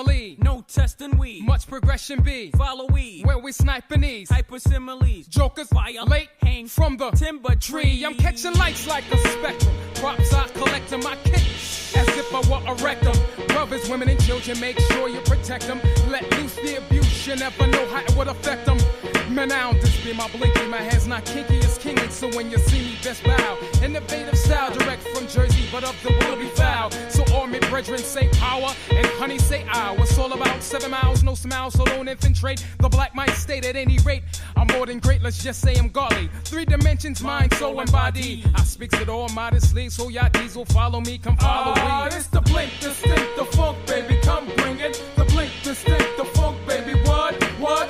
lead. No testing weed. Much progression be. Follow weed. Where we sniping these. Hypersimiles. Jokers violate. Hang from the timber tree. I'm catching lights like a spectrum. Props I collect 'em, I kick as if I were a rectum. Brothers, women, and children, make sure you protect them. Let loose the abuse, you never know how it would affect them. Man, I don't just be my blinky, my hand's not kinky, it's kingy. So when you see me, best bow. Innovative style, direct from Jersey, but of the will be foul. So all my brethren say power, and honey say I. What's all about 7 miles, no smile, so don't infiltrate. The black might state at any rate. I'm more than great, let's just say I'm godly. 3 dimensions, mind, soul, and body. I speaks it all modestly, so y'all diesel follow me, come follow me. It's the blink, distinct, the funk, baby, come bring it. The blink, distinct, the funk, baby, what?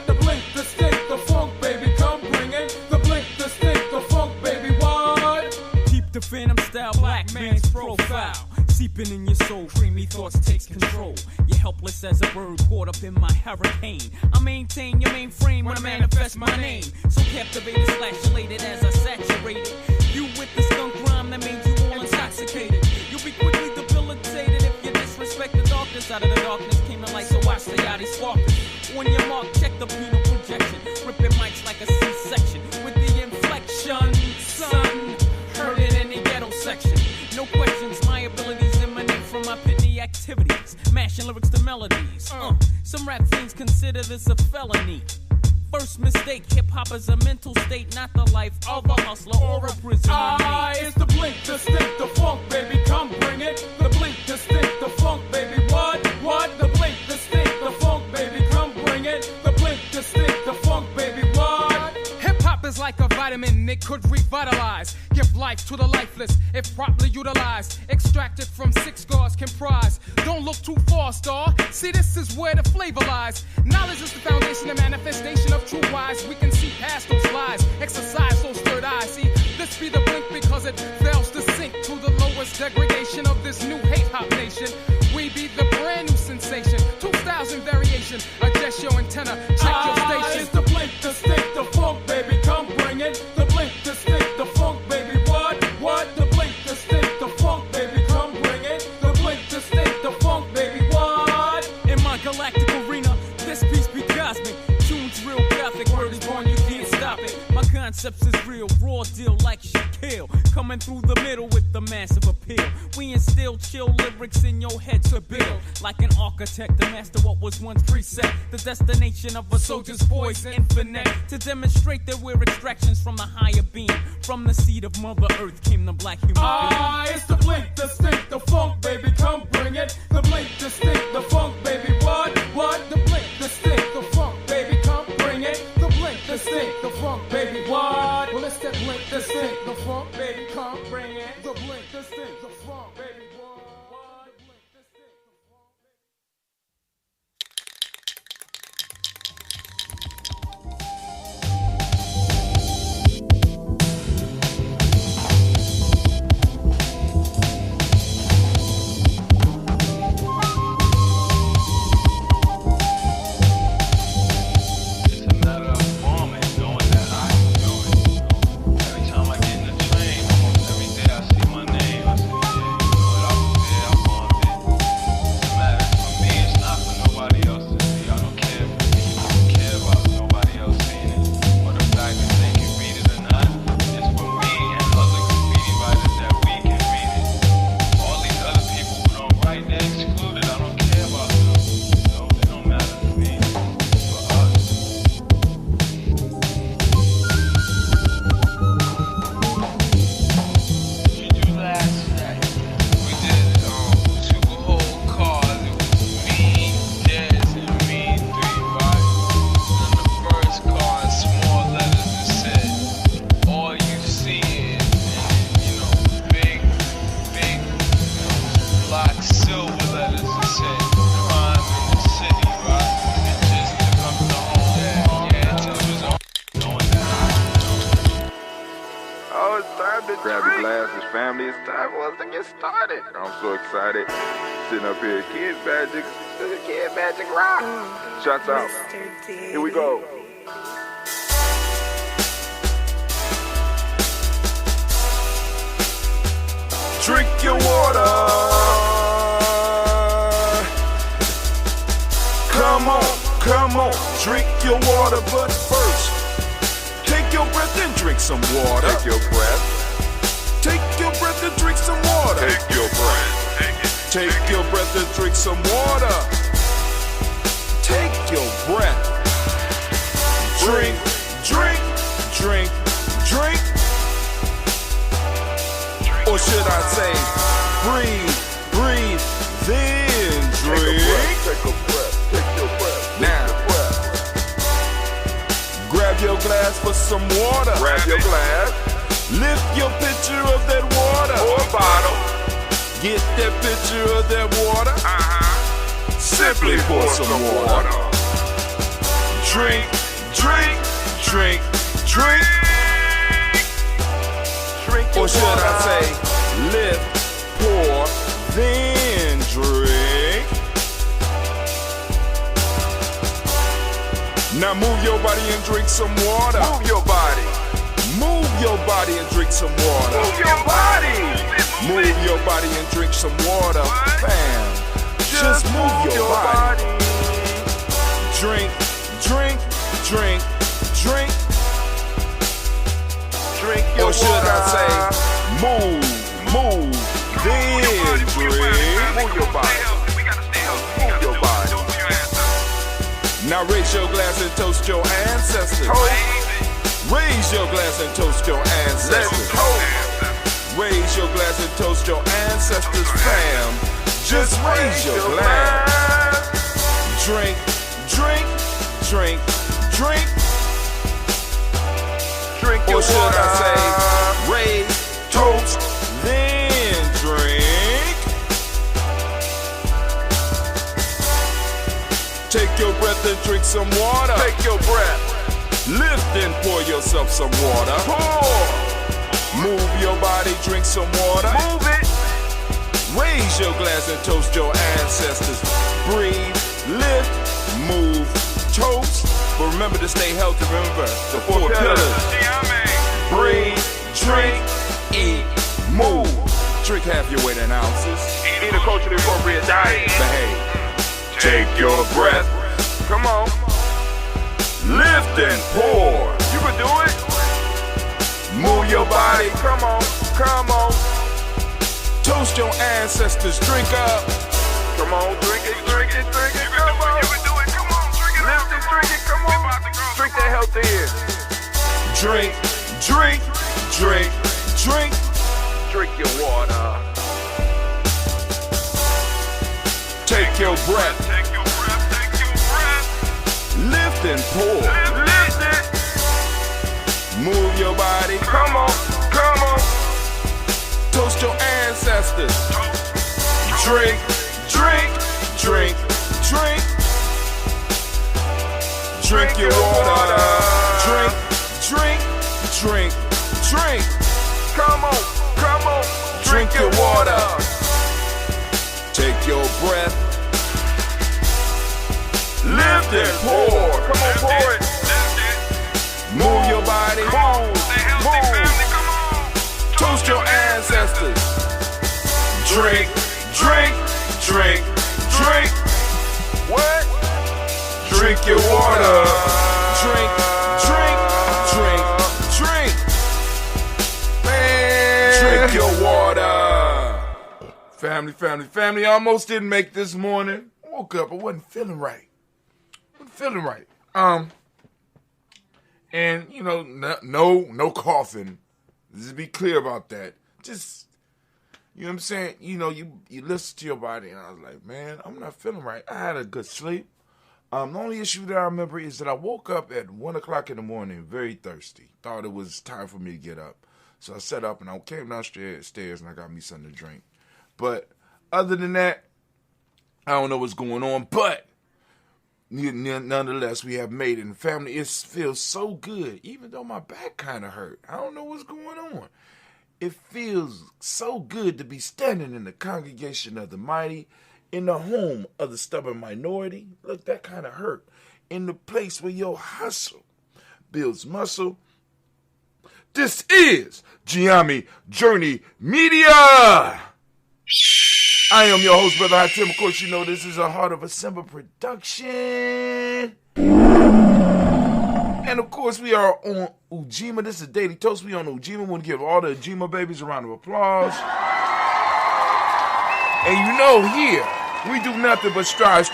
The blink, distinct, the funk, baby, come bring it. The blink, distinct, the funk, baby, what? Keep the phantom style, black man's profile. Seeping in your soul, creamy thoughts takes control. You're helpless as a bird caught up in my hurricane. I maintain your mainframe when I manifest my name. So captivated, elated as I saturated. You with the skunk rhyme that made you all intoxicated. You'll be quickly debilitated if you disrespect the darkness. Out of the darkness came the light, so I stay out these sparkers. On your mark, check the penal projection. Ripping mics like a C-section with the inflection. Son, heard it in the ghetto section. No questions, my abilities emanate from my pitney activities. Mashing lyrics to melodies. Some rap fiends consider this a felony. First mistake, hip-hop is a mental state, not the life of a hustler or a prisoner. It's the blink, distinct, the funk, baby, come bring it. The blink, distinct, the funk, baby, what? The blink, distinct, the funk, baby, come bring it. The blink, distinct, the funk, baby, what? Hip-hop is like a vitamin, it could revitalize. Give life to the lifeless, if properly utilized. Extracted from 6 scars comprised. Don't look too far, star. See, this is where the flavor lies. Knowledge is the foundation and manifestation of true wise. We can see past those lies, exercise those third eyes. See, this be the blink because it fails to sink to the lowest degradation of this new hate-hop nation. We be the brand new sensation. 2 styles in variation. Adjust your antenna, check your station. It's the blink, distinct, the funk, baby, come bring it. The blink, distinct, the funk, baby, what? The blink, distinct, the funk, baby, come bring it. The blink, distinct, the funk, baby, what? In my galactic arena, this piece be cosmic. Tune's real gothic, word is born, you can't stop it. My concepts is real, raw deal like Shaquille. Coming through the middle with the massive appeal. We instill chill lyrics in your head to build. Like an architect to master what was once preset. The destination of a soldier's voice, infinite. To demonstrate that we're extractions from the higher being. From the seed of Mother Earth came the black human being. It's the blink, distinct, the funk, baby, come bring it. The blink, distinct, the funk, baby, what? The blink, distinct, the funk, baby, come bring it. The blink, distinct, the funk, baby, what? Well, it's that blink, distinct, the funk, baby, come bring it. The blink, distinct, the funk, baby, what? Blink, distinct, the funk, baby. Grab your glasses, family. It's time for us to get started. I'm so excited. Sitting up here, Kid Magic Rock. Shots out. Here we go. Drink your water. come on, drink your water, but first, take your breath and drink some water. Take your breath. Take your breath and drink some water. Take your breath. Take your breath and drink some water. Take your breath. Drink, drink, drink, drink. Or should I say, breathe, breathe, then drink. Take a breath. Take your breath. Now, grab your glass for some water. Grab your glass Lift your pitcher of that water. or bottle. Get that pitcher of that water. Simply pour some water. Drink, drink, drink, drink. Drink your Or should I water. say, lift, pour, then drink. Now move your body and drink some water. Move your body. Move your body and drink some water. Move your body. Move your body and drink some water. Bam. Just move your body. Drink, drink, drink, drink. Drink your Or should water. I say, move, then drink. Move your body. Move your body. Now raise your glass and toast your ancestors. Raise your glass and toast your Let's ancestors. toast. Raise your glass and toast your ancestors, fam. Just raise your glass. Drink, drink, drink, drink. Drink your Or should water. I say, raise, toast, then drink. Take your breath and drink some water. Take your breath. Lift and pour yourself some water. Pour. Move your body, drink some water. Move it. Raise your glass and toast your ancestors. Breathe, lift, move, toast. But remember to stay healthy. Remember the four pillars. Breathe, drink, eat, move. Drink half your weight in ounces. Eat a culturally appropriate diet. Behave. Take your breath. Come on. Lift and pour. You can do it. Move your body. Come on. Come on. Toast your ancestors. Drink up. Come on. Drink it. Drink it. Drink it. Come on. You can do it. Come on. Drink it. Lift it. Drink it. Come on. Drink that health in. Drink, drink, drink, drink. Drink your water. Take your breath. Take your breath. Take your breath. Lift and pour. Lift it. Move your body. Come on. Come on. Toast your ancestors. Drink, drink, drink, drink. Drink your water. Drink, drink, drink, drink. Come on. Come on. Drink your water. Take your breath. Lift and pour. Come on. Pour it. Move your body. Move. Move. Toast your ancestors. Drink, drink, drink, drink. What? Drink your water. Drink, drink, drink, drink. Man. Drink your water. Family. Almost didn't make this morning. Woke up, I wasn't feeling right. And you know, no coughing. Just be clear about that. Just, you know what I'm saying? You know, you listen to your body, and I was like, man, I'm not feeling right. I had a good sleep. The only issue that I remember is that I woke up at 1 o'clock in the morning, very thirsty. Thought it was time for me to get up. So I sat up and I came downstairs and I got me something to drink. But other than that, I don't know what's going on. But nonetheless, we have made it. And family, it feels so good, even though my back kind of hurt. I don't know what's going on. It feels so good to be standing in the congregation of the mighty, in the home of the stubborn minority. Look, that kind of hurt. In the place where your hustle builds muscle. This is Giami Journey Media. I am your host, Brother Hot Tim. Of course, you know this is a Heart of December production. And of course, we are on Ujima. This is Daily Toast. We on Ujima. We want to give all the Ujima babies a round of applause. And you know here, we do nothing but strive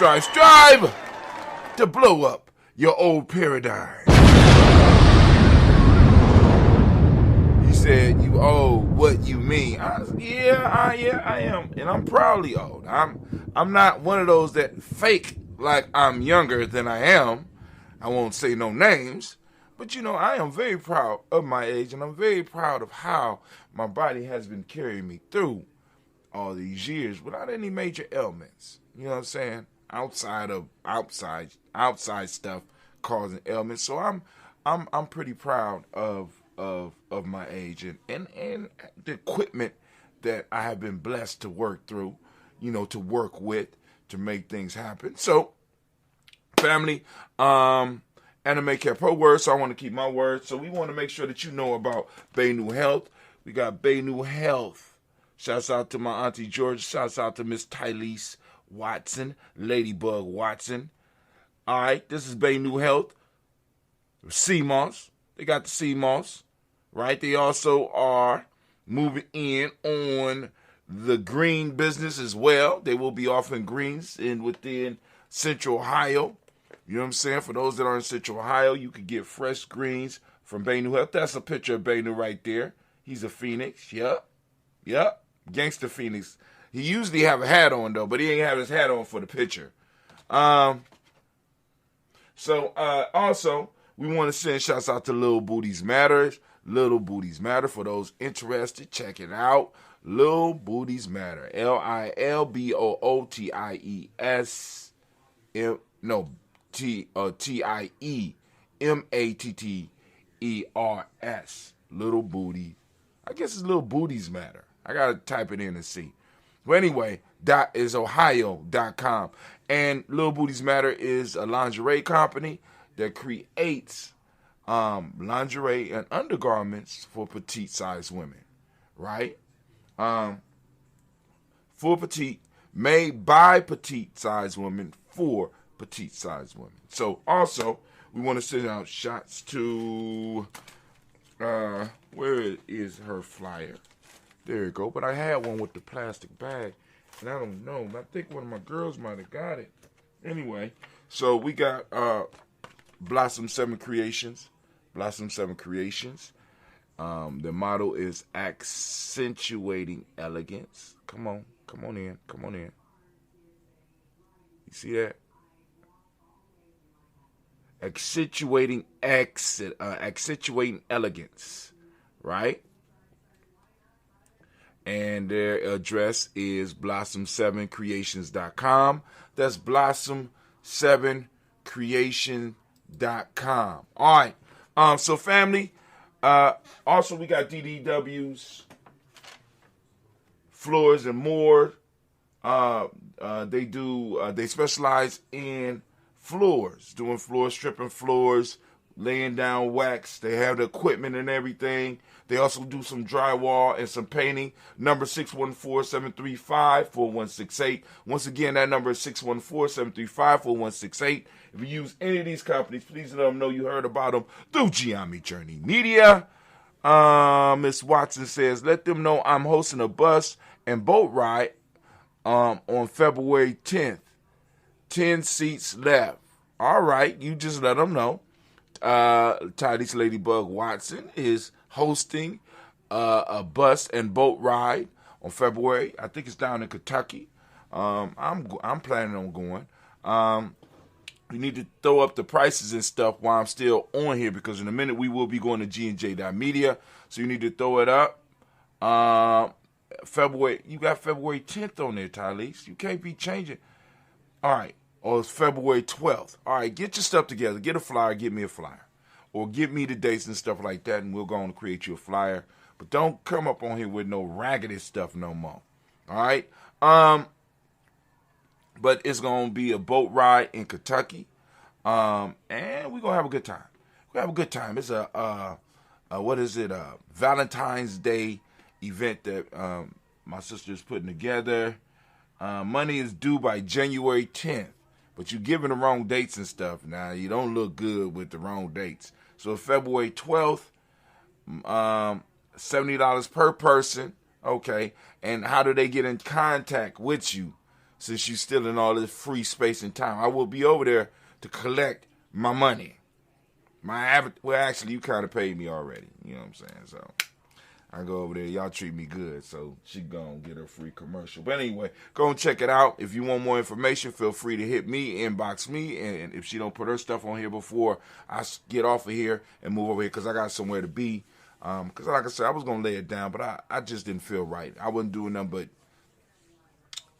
to blow up your old paradigm. You said you old, what you mean? I am. And I'm proudly old. I'm not one of those that fake like I'm younger than I am. I won't say no names. But you know, I am very proud of my age, and I'm very proud of how my body has been carrying me through all these years without any major ailments. You know what I'm saying? Outside stuff causing ailments. So I'm pretty proud of my age and the equipment that I have been blessed to work through, you know, to work with, to make things happen. So, family, Anime Care Pro Word, so I want to keep my word. So we want to make sure that you know about Baynu Health. We got Baynu Health. Shouts out to my Auntie George. Shouts out to Miss Tylese Watson, Ladybug Watson. All right, this is Baynu Health. CMOS. They got the CMOS, right? They also are moving in on the green business as well. They will be offering greens within Central Ohio. You know what I'm saying? For those that are in Central Ohio, you can get fresh greens from Baynu Health. That's a picture of Baynu right there. He's a Phoenix. Yep. Gangster Phoenix. He usually have a hat on, though, but he ain't have his hat on for the picture. Also, we want to send shouts out to Little Booties Matters. Little Booties Matter. For those interested, check it out. Little Booties Matter. LILBOOTIES. TIEMATTERS. Little Booty. I guess it's Little Booties Matter. I got to type it in and see. But anyway, is ohio.com. And Little Booties Matter is a lingerie company that creates lingerie and undergarments for petite-sized women, right? For petite, made by petite-sized women for petite-sized women. So also, we want to send out shots to, where is her flyer? There you go. But I had one with the plastic bag, and I don't know. I think one of my girls might have got it. Anyway, so we got Blossom 7 Creations. Blossom 7 Creations. The motto is accentuating elegance. Come on in. You see that? Accentuating elegance, right? And their address is blossom7creations.com. That's blossom7creation.com. All right. So family, also we got DDW's Floors and More. They specialize in floors, doing floors, stripping floors, laying down wax. They have the equipment and everything. They also do some drywall and some painting. Number 614-735-4168. Once again, that number is 614-735-4168. If you use any of these companies, please let them know you heard about them through Giami Journey Media. Miss Watson says, let them know I'm hosting a bus and boat ride on February 10th. 10 seats left. All right, you just let them know. Tidys Ladybug Watson is hosting a bus and boat ride on February. I think it's down in Kentucky. I'm planning on going. You need to throw up the prices and stuff while I'm still on here, because in a minute we will be going to G&J.media. So you need to throw it up. February, you got February 10th on there, Tylese. You can't be changing. All right. Or it's February 12th. All right, get your stuff together. Get a flyer. Get me a flyer. Or give me the dates and stuff like that, and we'll go on to create you a flyer. But don't come up on here with no raggedy stuff no more. All right? But it's going to be a boat ride in Kentucky. And we're going to have a good time. We're going to have a good time. It's a Valentine's Day event that my sister's putting together. Money is due by January 10th, but you're giving the wrong dates and stuff. Now, you don't look good with the wrong dates. So February 12th, $70 per person. Okay. And how do they get in contact with you since you're still in all this free space and time? I will be over there to collect my money. Well, actually, you kind of paid me already. You know what I'm saying? So I go over there. Y'all treat me good. So she gonna get her free commercial. But anyway, go and check it out. If you want more information, feel free to hit me, inbox me. And if she don't put her stuff on here before I get off of here and move over here, because I got somewhere to be. Because like I said, I was going to lay it down, but I just didn't feel right. I wasn't doing nothing but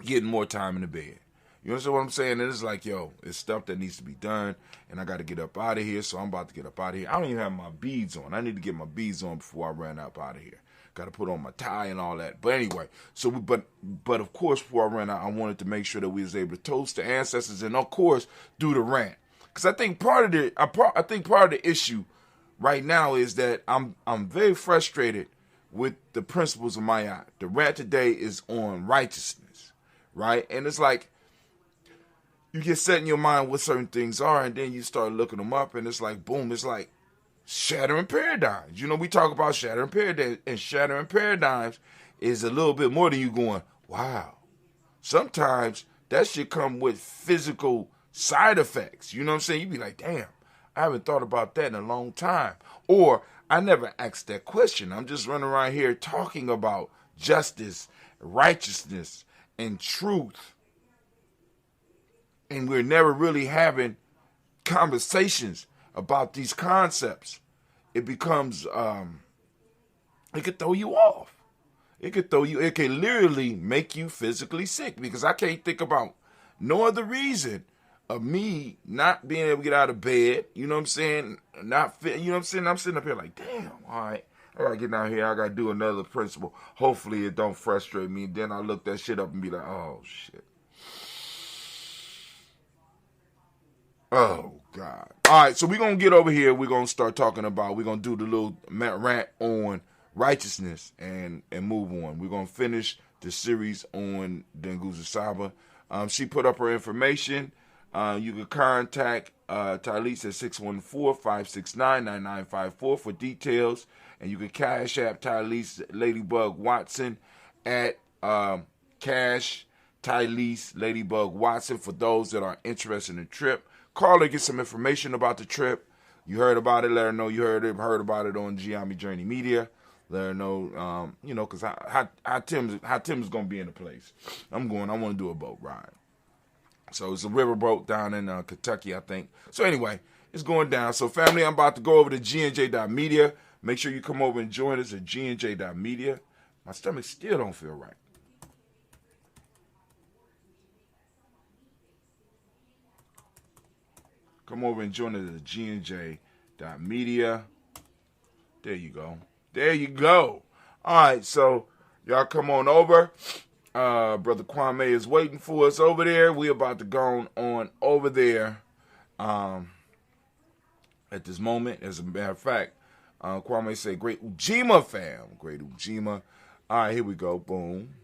getting more time in the bed. You understand what I'm saying? And it's like, yo, it's stuff that needs to be done, and I got to get up out of here, so I'm about to get up out of here. I don't even have my beads on. I need to get my beads on before I run up out of here. Got to put on my tie and all that. But anyway, so but of course, before I ran out, I wanted to make sure that we was able to toast the ancestors and, of course, do the rant. Because I think part of the issue right now is that I'm very frustrated with the principles of Mayat. The rant today is on righteousness, right? And it's like you get set in your mind what certain things are, and then you start looking them up, and it's like, boom, it's like shattering paradigms. You know, we talk about shattering paradigms, and shattering paradigms is a little bit more than you going, wow. Sometimes that should come with physical side effects. You know what I'm saying? You be like, damn, I haven't thought about that in a long time. Or I never asked that question. I'm just running around here talking about justice, righteousness, and truth. And we're never really having conversations about these concepts. It becomes, it could throw you off. It can literally make you physically sick, because I can't think about no other reason of me not being able to get out of bed. You know what I'm saying? Not fit. You know what I'm saying? I'm sitting up here like, damn, all right, I got to get down here. I got to do another principle. Hopefully it don't frustrate me. Then I look that shit up and be like, oh, shit. Oh, God. All right, so we're going to get over here. We're going to start talking about, we're going to do the little rant on righteousness and move on. We're going to finish the series on Denguza Saba. She put up her information. You can contact Talise at 614-569-9954 for details. And you can cash app Talise Ladybug Watson at cash Talise Ladybug Watson for those that are interested in the trip. Call her, get some information about the trip. You heard about it, let her know you heard about it on Giami Journey Media. Let her know, because how Tim's going to be in the place. I want to do a boat ride. So it's a riverboat down in Kentucky, I think. So anyway, it's going down. So family, I'm about to go over to gnj.media. Make sure you come over and join us at gnj.media. My stomach still don't feel right. Come over and join us at gnj.media. There you go. There you go. All right, so y'all come on over. Brother Kwame is waiting for us over there. We're about to go on over there at this moment. As a matter of fact, Kwame said, great Ujima fam. Great Ujima. All right, here we go. Boom.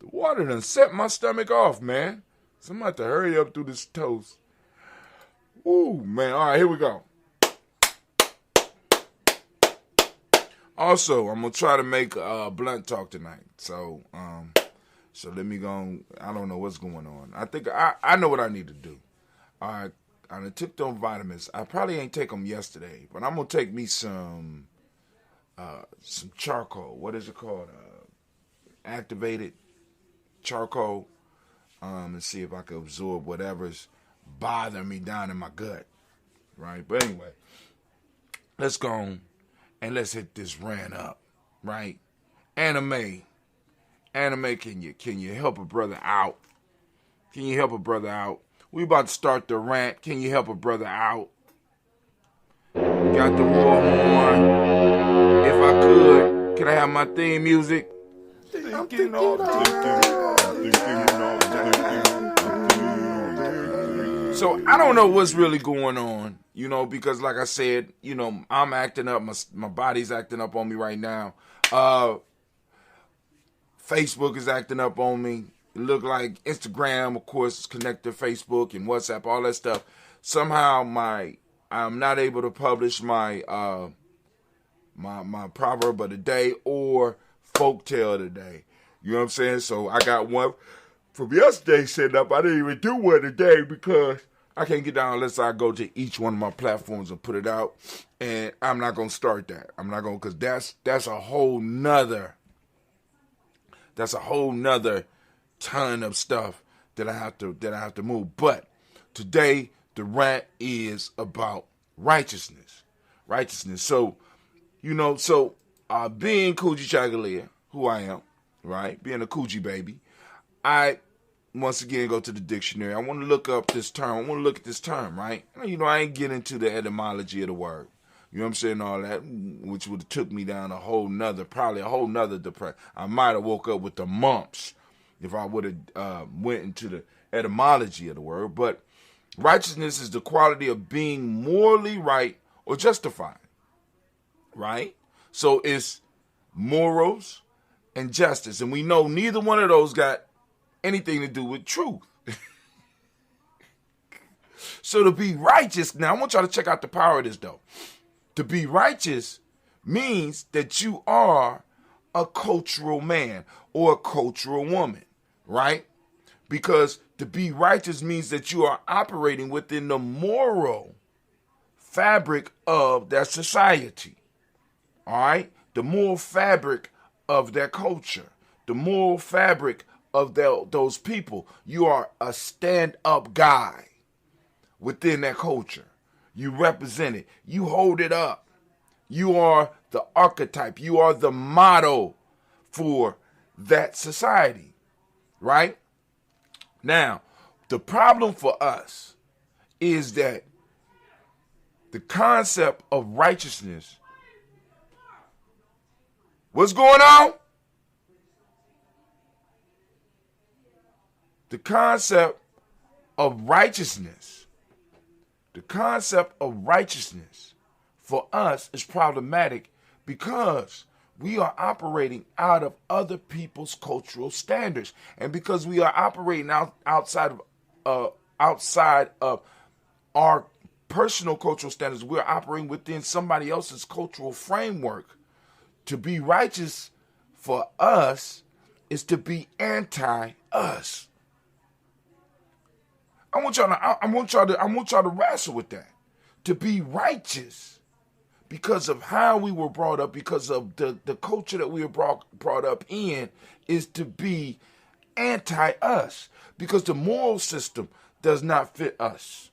The water done set my stomach off, man. So I'm about to hurry up through this toast. Ooh, man. All right, here we go. Also, I'm going to try to make blunt talk tonight. So let me go. I don't know what's going on. I think I know what I need to do. I took those vitamins. I probably ain't take them yesterday, but I'm going to take me some charcoal. What is it called? Activated charcoal. And see if I can absorb whatever's bothering me down in my gut. Right? But anyway, let's go on. And let's hit this rant up, right? Anime, can you help a brother out? Can you help a brother out? We about to start the rant. Can you help a brother out? Got the war horn. If I could, can I have my theme music? Thinking all So I don't know what's really going on, because like I said, I'm acting up. My body's acting up on me right now. Facebook is acting up on me. It look like Instagram, of course, is connected to Facebook and WhatsApp, all that stuff. Somehow I'm not able to publish my my proverb of the day or folktale of the day. You know what I'm saying? So I got one from yesterday set up. I didn't even do one today because I can't get down unless I go to each one of my platforms and put it out. And I'm not gonna start that. I'm not gonna, because that's a whole nother ton of stuff that I have to move. But today the rant is about righteousness. So, being Coochie Chagalia, who I am, right? Being a Coochie baby, I once again go to the dictionary. I want to look up this term. I want to look at this term, right? I ain't getting into the etymology of the word. You know what I'm saying? All that, which would have took me down probably a whole nother depression. I might have woke up with the mumps if I would have went into the etymology of the word. But righteousness is the quality of being morally right or justified, right? So it's morals and justice. And we know neither one of those got anything to do with truth. So to be righteous, now I want y'all to check out the power of this though. To be righteous means that you are a cultural man or a cultural woman, right? Because to be righteous means that you are operating within the moral fabric of that society, all right? The moral fabric of their culture, the moral fabric of those people. You are a stand-up guy within that culture. You represent it. You hold it up. You are the archetype. You are the model for that society, right? Now, the problem for us is that the concept of righteousness, what's going on? The concept of righteousness for us is problematic because we are operating out of other people's cultural standards. And because we are operating outside of our personal cultural standards, we're operating within somebody else's cultural framework. To be righteous for us is to be anti-us. I want y'all to wrestle with that. To be righteous because of how we were brought up, because of the culture that we were brought up in, is to be anti-us. Because the moral system does not fit us.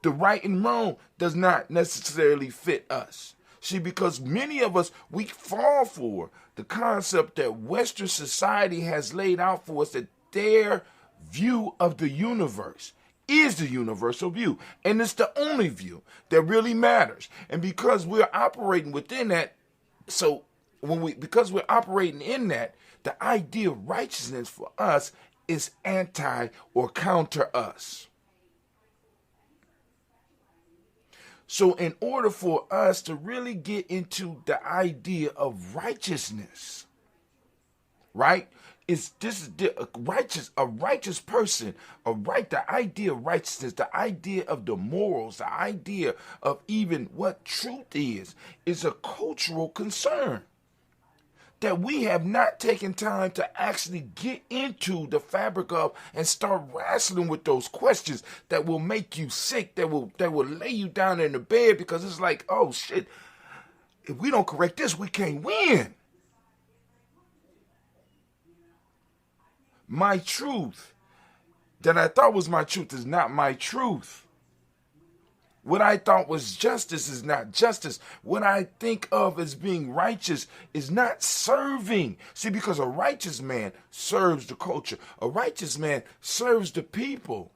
The right and wrong does not necessarily fit us. See, because many of us, we fall for the concept that Western society has laid out for us, that their view of the universe is the universal view, and it's the only view that really matters. And because we're operating within that, because we're operating in that, the idea of righteousness for us is anti or counter us. So in order for us to really get into the idea of righteousness, right? A righteous person, the idea of righteousness, the idea of the morals, the idea of even what truth is a cultural concern that we have not taken time to actually get into the fabric of and start wrestling with those questions that will make you sick, that will lay you down in the bed, because it's like, oh shit, if we don't correct this, we can't win. My truth that I thought was my truth is not my truth. What I thought was justice is not justice. What I think of as being righteous is not serving. See, because a righteous man serves the culture. A righteous man serves the people.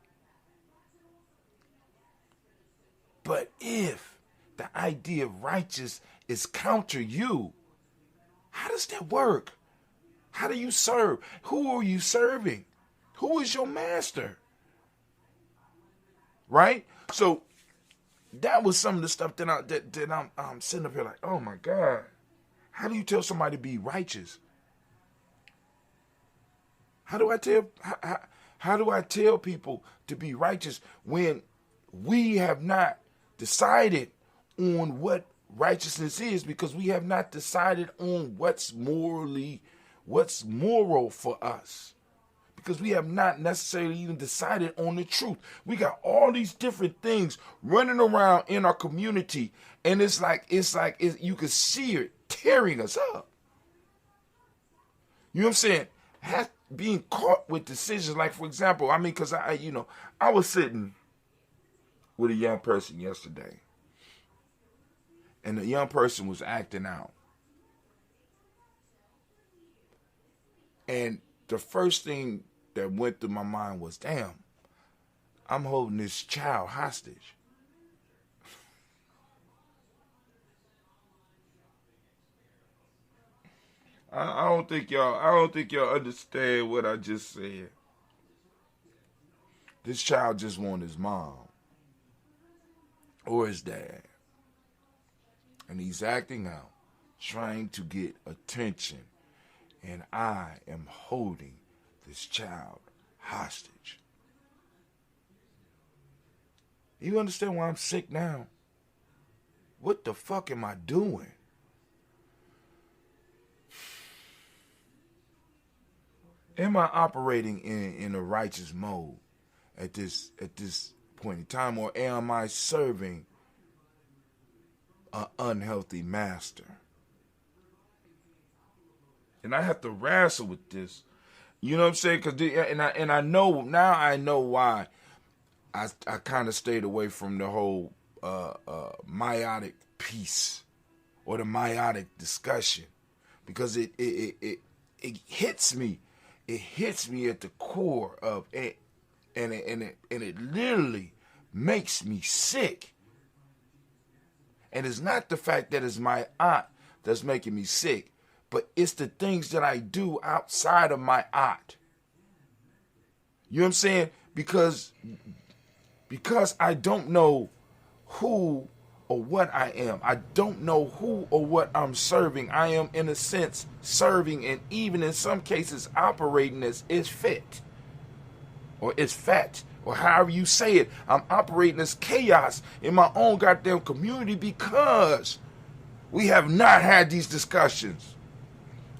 But if the idea of righteous is counter you, how does that work? How do you serve? Who are you serving? Who is your master? Right? So that was some of the stuff that I'm sitting up here like, oh my God. How do you tell somebody to be righteous? How do I tell people to be righteous when we have not decided on what righteousness is, because we have not decided on what's moral for us, because we have not necessarily even decided on the truth. We got all these different things running around in our community, and it's like you can see it tearing us up. You know what I'm saying? Being caught with decisions, like, for example, because I was sitting with a young person yesterday, and the young person was acting out. And the first thing that went through my mind was, damn, I'm holding this child hostage. I don't think y'all understand what I just said. This child just wants his mom or his dad. And he's acting out, trying to get attention. And I am holding this child hostage. You understand why I'm sick now? What the fuck am I doing? Am I operating in a righteous mode at this point in time, or am I serving an unhealthy master? And I have to wrestle with this. You know what I'm saying? And I know now. I know why I kind of stayed away from the whole meiotic piece or the meiotic discussion, because it hits me. It hits me at the core of it, and it literally makes me sick. And it's not the fact that it's my aunt that's making me sick, but it's the things that I do outside of my aunt. You know what I'm saying? Because I don't know who or what I am. I don't know who or what I'm serving. I am, in a sense, serving, and even in some cases operating as is fit, or is fat, or however you say it. I'm operating as chaos in my own goddamn community because we have not had these discussions.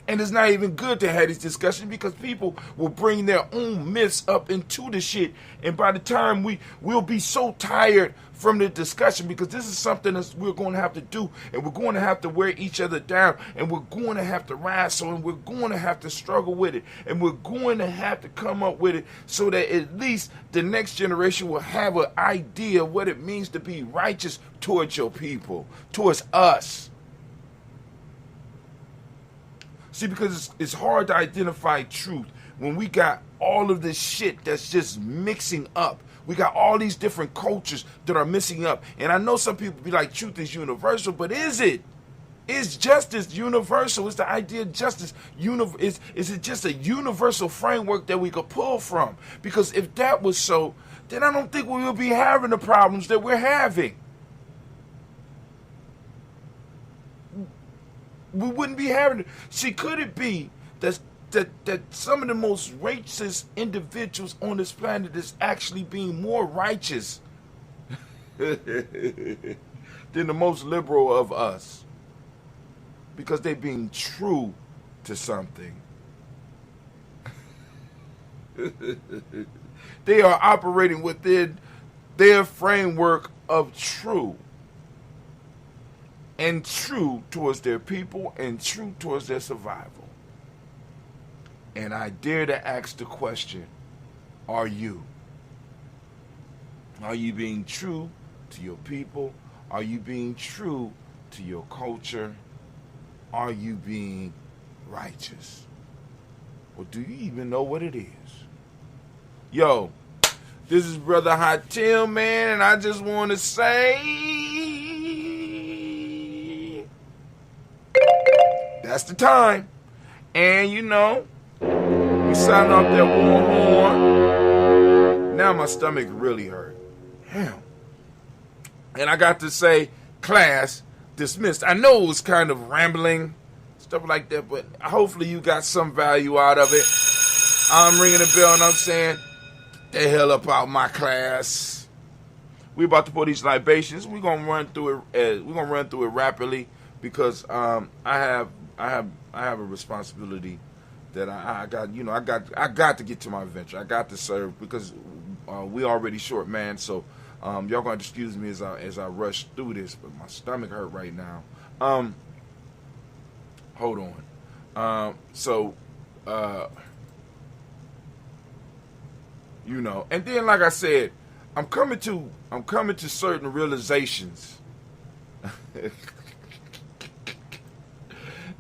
And it's not even good to have these discussions, because people will bring their own myths up into the shit. And by the time we'll be so tired from the discussion, because this is something that we're going to have to do, and we're going to have to wear each other down, and we're going to have to wrestle, and we're going to have to struggle with it, and we're going to have to come up with it so that at least the next generation will have an idea of what it means to be righteous towards your people, towards us. See, because it's hard to identify truth when we got all of this shit that's just mixing up. We got all these different cultures that are mixing up. And I know some people be like, truth is universal, but is it? Is justice universal? Is the idea of justice, is it just a universal framework that we could pull from? Because if that was so, then I don't think we would be having the problems that we're having. We wouldn't be having it. See, could it be that some of the most racist individuals on this planet is actually being more righteous than the most liberal of us? Because they're being true to something. They are operating within their framework of true. And true towards their people, and true towards their survival. And I dare to ask the question, are you? Are you being true to your people? Are you being true to your culture? Are you being righteous? Or do you even know what it is? Yo, this is Brother Hot Tim, man, and I just want to say, that's the time. And we sign off that war horn. Now my stomach really hurt. Damn. And I got to say, class dismissed. I know it was kind of rambling, stuff like that. But hopefully you got some value out of it. I'm ringing the bell and I'm saying, the hell up out my class. We about to pour these libations. We're gonna run through it. We're gonna run through it rapidly because I have a responsibility that I got. You know, I got to get to my adventure. I got to serve because we already short, man. So y'all gonna excuse me as I rush through this, but my stomach hurt right now. Hold on. You know, and then like I said, I'm coming to certain realizations.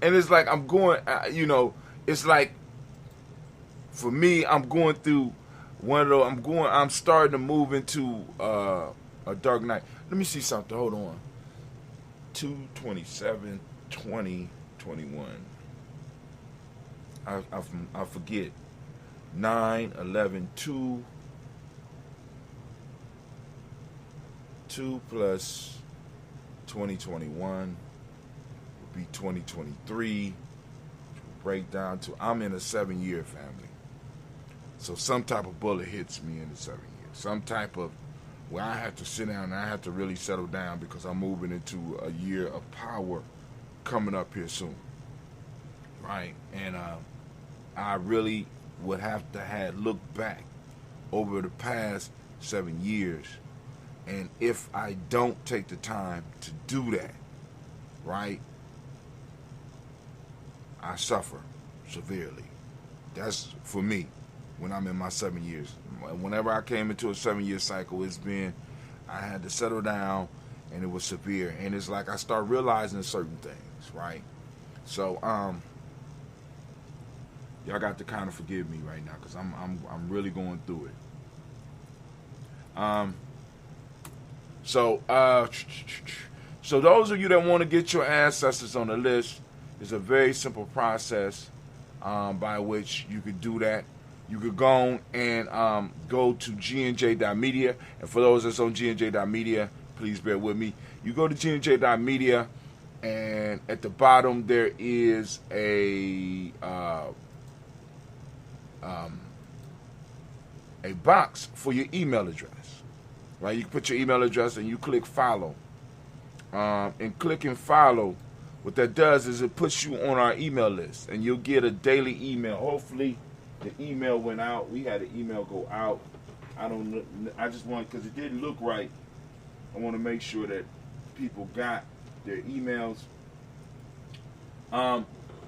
And it's like I'm going, you know, it's like for me, I'm going through one of those. I'm starting to move into a dark night. Let me see something. Hold on. 2/27/2021. I forget. 9/11/2. 2 plus 2021 would be 2023. Break down to I'm in a 7-year family. So some type of bullet hits me in the 7 years. Some type of where I have to sit down and I have to really settle down because I'm moving into a year of power coming up here soon. Right? And I really would have to look back over the past 7 years. And if I don't take the time to do that, right, I suffer severely. That's for me when I'm in my 7 years. Whenever I came into a 7-year cycle, I had to settle down and it was severe. And it's like I start realizing certain things, right? So, y'all got to kind of forgive me right now because I'm really going through it. So those of you that want to get your ancestors on the list, it's a very simple process by which you could do that. You could go and go to gnj.media. And for those that's on gnj.media, please bear with me. You go to gnj.media, and at the bottom there is a box for your email address. Right, you put your email address and you click follow. And clicking follow, what that does is it puts you on our email list, and you'll get a daily email. Hopefully, the email went out. We had an email go out. I just want, because it didn't look right. I want to make sure that people got their emails.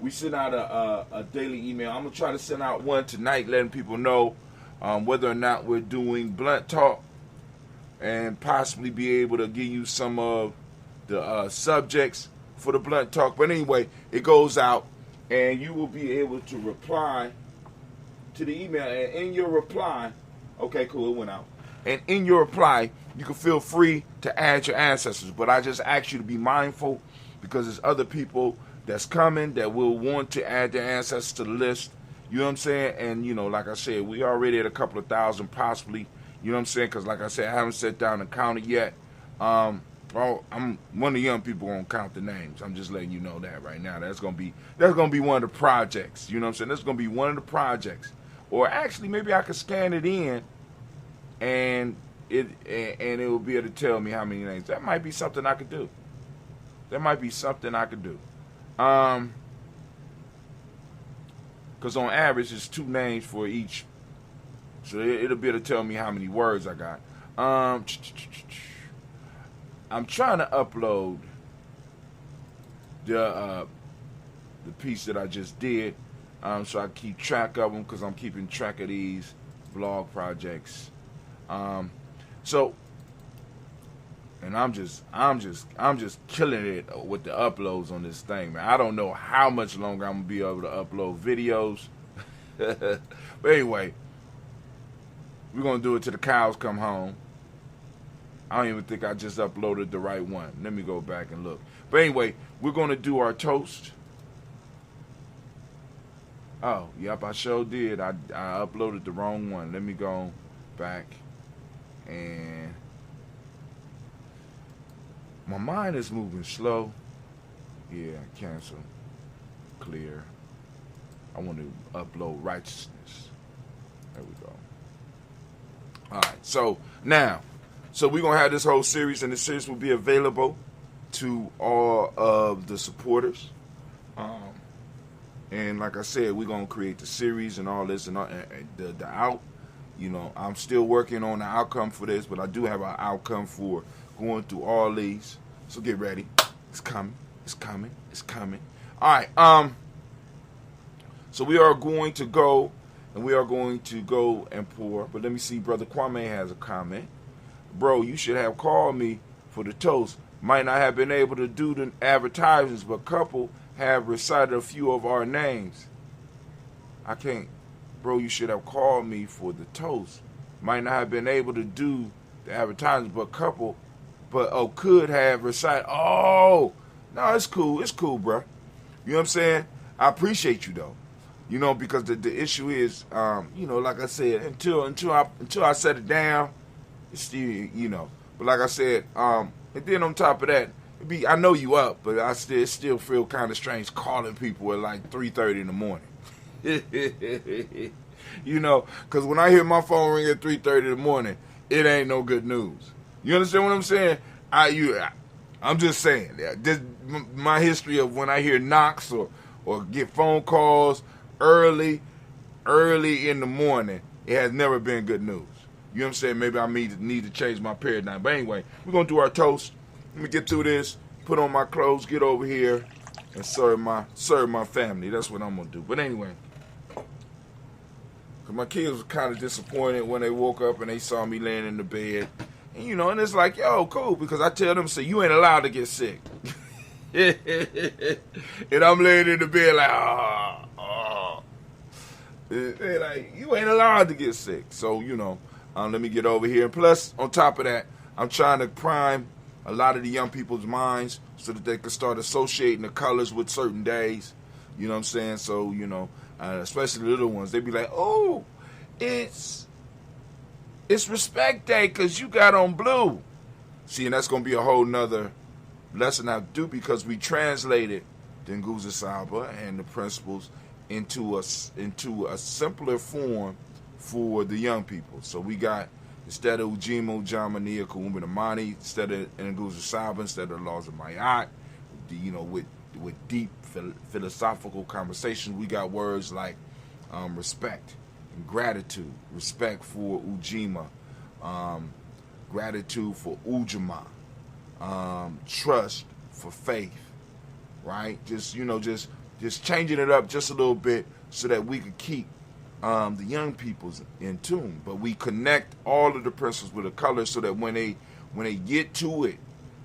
We send out a daily email. I'm gonna try to send out one tonight, letting people know whether or not we're doing blunt talk, and possibly be able to give you some of the subjects for the blunt talk. But anyway, it goes out, and you will be able to reply to the email. And in your reply, okay, cool, it went out. And in your reply, you can feel free to add your ancestors. But I just ask you to be mindful because there's other people that's coming that will want to add their ancestors to the list. You know what I'm saying? And, you know, like I said, we already at a couple of thousand possibly. You know what I'm saying? Because, like I said, I haven't sat down and counted yet. I'm one of the young people gonna count the names. I'm just letting you know that right now. That's gonna be one of the projects. You know what I'm saying? That's gonna be one of the projects. Or actually, maybe I could scan it in, and it will be able to tell me how many names. That might be something I could do. Because on average, it's 2 names for each. So it'll be able to tell me how many words I got. I'm trying to upload the piece that I just did, so I keep track of them because I'm keeping track of these blog projects. And I'm just killing it with the uploads on this thing, man. I don't know how much longer I'm gonna be able to upload videos, but anyway. We're going to do it till the cows come home. I don't even think I just uploaded the right one. Let me go back and look. But anyway, we're going to do our toast. Oh, yep, I sure did. I uploaded the wrong one. Let me go back. And my mind is moving slow. Yeah, cancel. clear. I want to upload righteousness. There we go. All right. So now, we're going to have this whole series, and the series will be available to all of the supporters. And like I said, we're going to create the series and all this and the out. You know, I'm still working on the outcome for this, but I do have an outcome for going through all these. So get ready. It's coming. It's coming. It's coming. All right. So we are going to go and pour. But let me see. Brother Kwame has a comment. Bro, you should have called me for the toast. Might not have been able to do the advertisements, but couple have recited a few of our names. I can't. Bro, you should have called me for the toast. Might not have been able to do the advertisements, but couple, could have recited. Oh, no, it's cool. It's cool, bro. You know what I'm saying? I appreciate you, though. You know, because the issue is, you know, like I said, until I set it down, it's still, you know. But like I said, and then on top of that, I know you up, but it still feel kind of strange calling people at like 3:30 in the morning. You know, because when I hear my phone ring at 3:30 in the morning, it ain't no good news. You understand what I'm saying? I'm just saying. This, my history of when I hear knocks or get phone calls early in the morning, it has never been good news. You know what I'm saying? Maybe I need to change my paradigm. But anyway, we're going to do our toast. Let me get through this, put on my clothes, get over here, and serve my family. That's what I'm going to do. But anyway, because my kids were kind of disappointed when they woke up and they saw me laying in the bed. And, you know, and it's like, yo, cool, because I tell them, say, you ain't allowed to get sick. And I'm laying in the bed like, oh. They're like, you ain't allowed to get sick. So, you know, let me get over here. And plus, on top of that, I'm trying to prime a lot of the young people's minds so that they can start associating the colors with certain days. You know what I'm saying? So, you know, especially the little ones, they be like, oh, it's Respect Day because you got on blue. See, and that's going to be a whole nother lesson I do because we translated the Nguza Saba and the principles into a simpler form for the young people. So we got, instead of Ujima, Ujama, Nia, Kuumba, Namani, instead of Nguza Saba, instead of the laws of Mayat, you know, with deep philosophical conversations, we got words like respect and gratitude. Respect for Ujima, gratitude for Ujima, trust for faith, right? Just, you know, just changing it up just a little bit so that we could keep the young people's in tune. But we connect all of the principles with the colors so that when they get to it,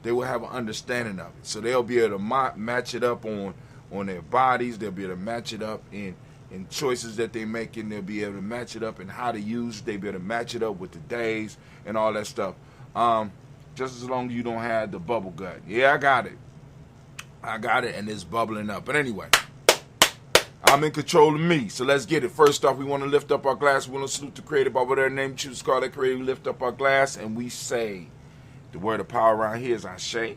they will have an understanding of it. So they'll be able to match it up on their bodies. They'll be able to match it up in choices that they make, and they'll be able to match it up in how to use it. They'll be able to match it up with the days and all that stuff. Just as long as you don't have the bubble gut. Yeah, I got it, and it's bubbling up. But anyway, I'm in control of me, so let's get it. First off, we want to lift up our glass. We want to salute the Creator by whatever name you choose to call that Creator. We lift up our glass, and we say, the word of power around here is Ashe. All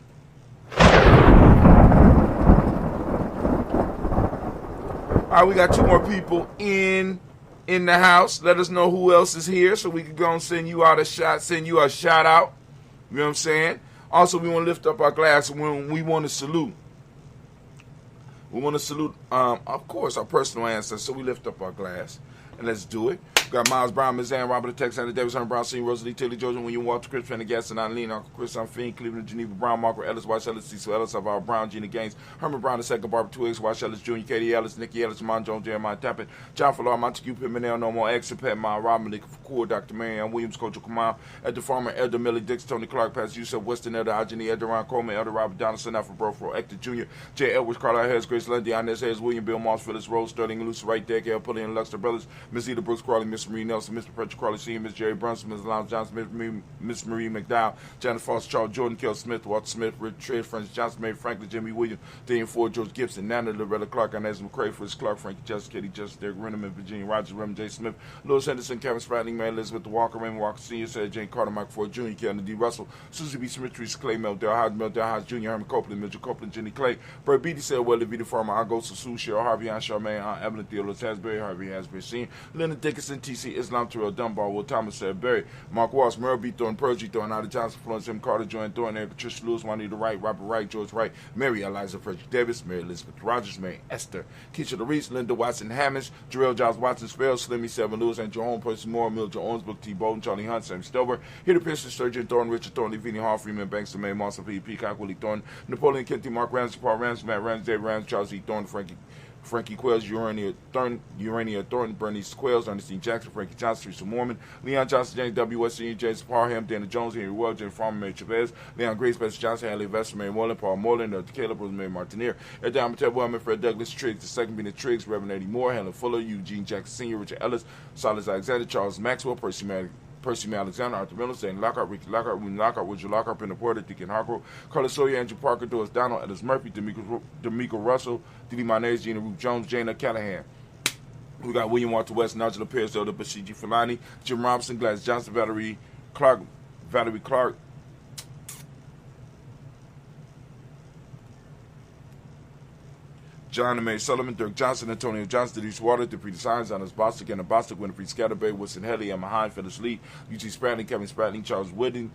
right, we got 2 more people in the house. Let us know who else is here so we can go and send you a shout out. You know what I'm saying? Also, we want to lift up our glass when we want to salute. We want to salute, of course, our personal ancestors. So we lift up our glass, and let's do it. We got Miles Brown, Ms. Ann, Robert the Texan, Davis, Herman Brown, Senior, Rosalie Taylor, Georgia, William Walter, Chris Pendergast, and Eileen, Uncle Chris, I'm Fiend, Cleveland, Geneva, Brown, Margaret Ellis, Watch Ellis, Cecil Ellis, Alvaro Brown, Gina Gaines, Herman Brown II, Barbara 2X, Watch Ellis Jr., Katie Ellis, Nikki Ellis, Mon Jones, Jeremiah Tappet, John Falar, Montague Pittman, No More X, Pat Ma, Robin Lee, Kapoor, Dr. Marianne Williams, Coach Kamal, Edgar Farmer, Elder Millie Dix, Tony Clark, Pastor Yusuf, Weston, Elder Ajani, Elder Ron Coleman, Elder Robert Donaldson, Alfred Brofro, Hector Jr., J. Edwards, Carlisle Harris, Grace Lundy, Inez Hayes, William Bill Moss, Phyllis Rose, Sterling, Lucy Wright, Derek L. Pullian, Luxter Brothers, Miss Eda Brooks, Crawley, Miss Mr. Marie Nelson, Mr. Patrick Crawley Sr., Miss Jerry Brunson, Ms. Lance Johnson, Miss Marie McDowell, Janet Foster, Charles Jordan, Kel Smith, Walter Smith, Rick Trish, Francis Johnson, Mary Franklin, Jimmy Williams, Daniel Ford, George Gibson, Nana, Loretta Clark, Inez McCray, Fritz Clark, Frankie Justice, Katie Justice, Derek Renneman, Virginia Rogers, Raymond J. Smith, Louis Henderson, Kevin Spratling, Mary Elizabeth Walker, Raymond Walker Sr., Sarah Jane Carter, Mike Ford Jr., Kevin D. Russell, Susie B. Smith, Teresa Clay, Mel Del Hodge Jr., Herman Copeland, Mitchell Copeland, Jenny Clay, Bert Beatty, Sarah Weather, Vita Farmer, Argos, Sue, Cheryl Harvey, Aunt Charmaine, Aunt Evelyn, Theodore Hasbury, Harvey Hasbury Sr., Leonard Dickinson, T.C. Islam, Terrell Dunbar, Will Thomas, Sarah Berry, Mark Walsh, Merle B. Thornton, Percy Thornton, Ida Johnson, Florence M. Carter, Joanne Thornton, Eric Patricia Lewis, Juanita Wright, Robert Wright, George Wright, Mary Eliza Frederick Davis, Mary Elizabeth Rogers, Mary Esther, Keisha LaReese, Linda Watson Hammonds, Jarrell Giles Watson Spells, Slimmy Seven Lewis, and Jerome Percy Moore, Mildred Owens, Book T. Bolden, Charlie Hunt, Sam Stover, Peter Pearson, Sturgeon Thornton, Richard Thornton, Vinnie Hall, Freeman Banks, May Monson, P. Peacock, Willie Thornton, Napoleon Kenty, Mark Ramsey, Paul Ramsey, Matt Ramsey, Dave Ramsey, Charles E. Thornton, Frankie Quells, Urania Thornton, Bernice Quells, Ernestine Jackson, Frankie Johnson, Teresa Mormon, Leon Johnson, James W. West Sr., James Parham, Dana Jones, Henry Wells, Jane Farmer, Mary Chavez, Leon Grace, Spencer Johnson, Haley Vester, Mary Moreland, Paul Moreland, Caleb, Rosemary Martineer, Ed Diamond, Wellman, Fred Douglas, Triggs, the second being the Triggs, Reverend Eddie Moore, Helen Fuller, Eugene Jackson Sr., Richard Ellis, Silas Alexander, Charles Maxwell, Percy Alexander, Arthur Miller, Stan Lockhart, Ricky Lockhart, William Lockhart, Woodrow Lockhart, Penna Porter, Deacon Hargrove, Carlos Sawyer, Andrew Parker, Doris Donald, Ellis Murphy, D'Amico Russell, Didi Mayonnaise, Gina Ruth Jones, Jana Callahan. We got William Walter West, Nigel Pierce, Elder Bashiji Fulani, Jim Robinson, Gladys Johnson, Valerie Clark, John and Mary Sullivan, Dirk Johnson, Antonio Johnson, Denise Water, DePree Signs, Anna Bostic, Anna Bostic, Winifred Scatterberry, Wilson Helly, Emma Hine, Phyllis Lee, UT Spratling, Kevin Spratling, Charles Whitten,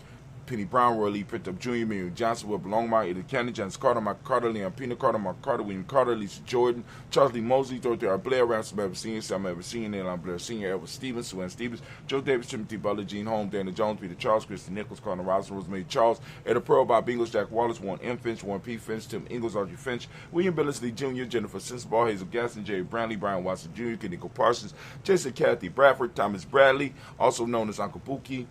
Penny Brown, Roy Lee, Printup Jr., Miriam Johnson, Will Longmire, Edith Cannon, James Carter, Michael Carter, Leon Pina Carter, Mark Carter, William Carter, Lisa Jordan, Charles Lee Mosley, Dorothy R. Blair, Ransom Evans Sr., Sam Evans Sr., Neil Blair Sr., Edward Stevens, Sue Ann Stevens, Joe Davis, Timothy Butler, Gene Holmes, Dana Jones, Peter Charles, Christy Nichols, Connor Rosen, Rosemary Charles, Etta Pearl, Bob Ingles, Jack Wallace, Warren M. Finch, Warren P. Finch, Tim Ingles, Audrey Finch, William Billingsley Jr., Jennifer Sensabaugh, Hazel Gaston, Jerry Brownlee, Brian Watson Jr., Kennico Parsons, Jason Kathy Bradford, Thomas Bradley, also known as Uncle Pookie.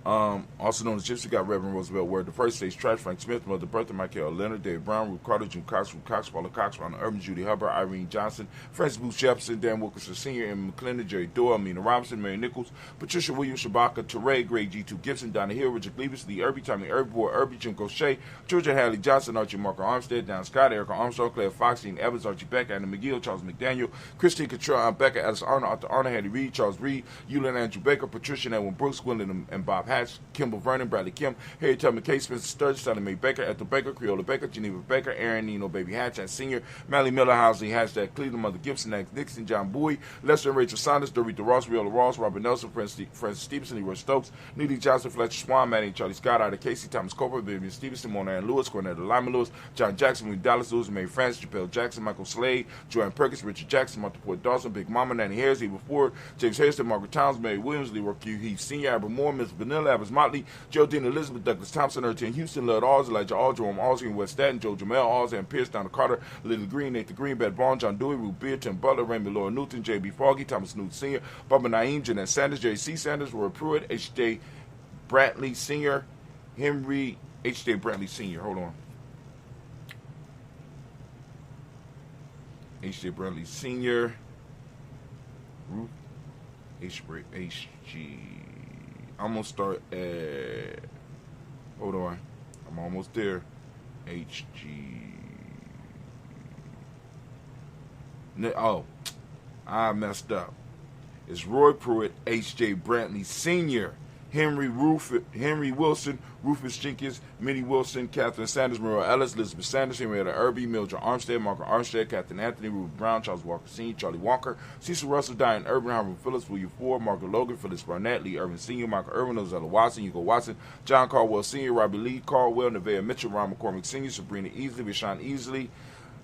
Also known as Gypsy, got Reverend Roosevelt Word the First, Stage Trash, Frank Smith, Mother Bertha, Michael Leonard, Dave Brown, Ruth Carter, June Cox, Paula Cox, Ron Urban, Judy Hubbard, Irene Johnson, Francis Booth Jefferson, Dan Wilkerson Sr., Emma McClendon, Jerry Doyle, Amina Robinson, Mary Nichols, Patricia Williams, Shabaka, Teray, Greg G2 Gibson, Donna Hill, Richard Gleavis, Lee Irby, Tommy Irby, Boy Irby, Jim Crochet, Georgia Hadley Johnson, Archie Marker Armstead, Dan Scott, Erica Armstrong, Claire Fox, Dean Evans, Archie Beck, Anna McGill, Charles McDaniel, Christine Cottrell, Becca, Alice Arnold, Arthur Arnold, Hattie Reed, Charles Reed, Eulin Andrew Baker, Patricia and Edwin Brooks, Gwendolyn and Bob Hatch, Kimball Vernon, Bradley Kim, Harry Tubman Case, Spencer Sturgis, Sally Mae Baker, Ethel Baker, Creola Baker, Geneva Baker, Aaron Nino Baby Hatch, and Senior, Mally Miller, Housley, Hashtag Cleveland, Mother Gibson, Max Dixon, John Bowie, Lester and Rachel Saunders, Dorita Ross, Riola Ross, Robert Nelson, Francis Stevenson, Leroy Stokes, Neely Johnson, Fletcher Swan, Manny, Charlie Scott, Ida Casey, Thomas Cooper, Vivian Stevenson, Mona Ann Lewis, Cornetta Lyman Lewis, John Jackson, Willie Dallas Lewis, Mary Francis, Chappelle Jackson, Michael Slade, Joanne Perkins, Richard Jackson, Martha Port Dawson, Big Mama, Nanny Harris, Eva Ford, James Hairston, Margaret Towns, Mary Williams, Leroy Q. Heath Sr., Albert Moore, Miss Vanilla, Abbas Motley, Geraldine Elizabeth, Douglas Thompson, Ertin Houston, Lud Alls, Elijah All, Jerome Alsing, West Staten, Joe Jamel Alls, and Pierce, Donna Carter, Little Green, Nathan Green, Beth Bond, John Dewey, Ruth Beard, Tim Butler, Raymond Laura Newton, J.B. Foggy, Thomas Newton Sr., Bubba Naeem, Jeanette Sanders, J.C. Sanders, Roy Pruitt, H.J. Brantley Sr., Henry, H.J. Brantley Sr., hold on. H.J. Brantley Sr., Ruth, H.G. I'm going to start at, hold on, I'm almost there. H.G. Oh, I messed up. It's Roy Pruitt, H.J. Brantley Sr., Henry Wilson, Rufus Jenkins, Minnie Wilson, Catherine Sanders, Merle Ellis, Elizabeth Sanders, Henrietta Irby, Mildred Armstead, Margaret Armstead, Catherine Anthony, Ruth Brown, Charles Walker Sr., Charlie Walker, Cecil Russell, Diane Urban, Harvard Phillips, William Ford, Margaret Logan, Phyllis Barnett, Lee Irvin Sr., Michael Irvin, Ozella Watson, Hugo Watson, John Caldwell Sr., Robbie Lee Caldwell, Nevaeh Mitchell, Ron McCormick Sr., Sabrina Easley, Rashawn Easley,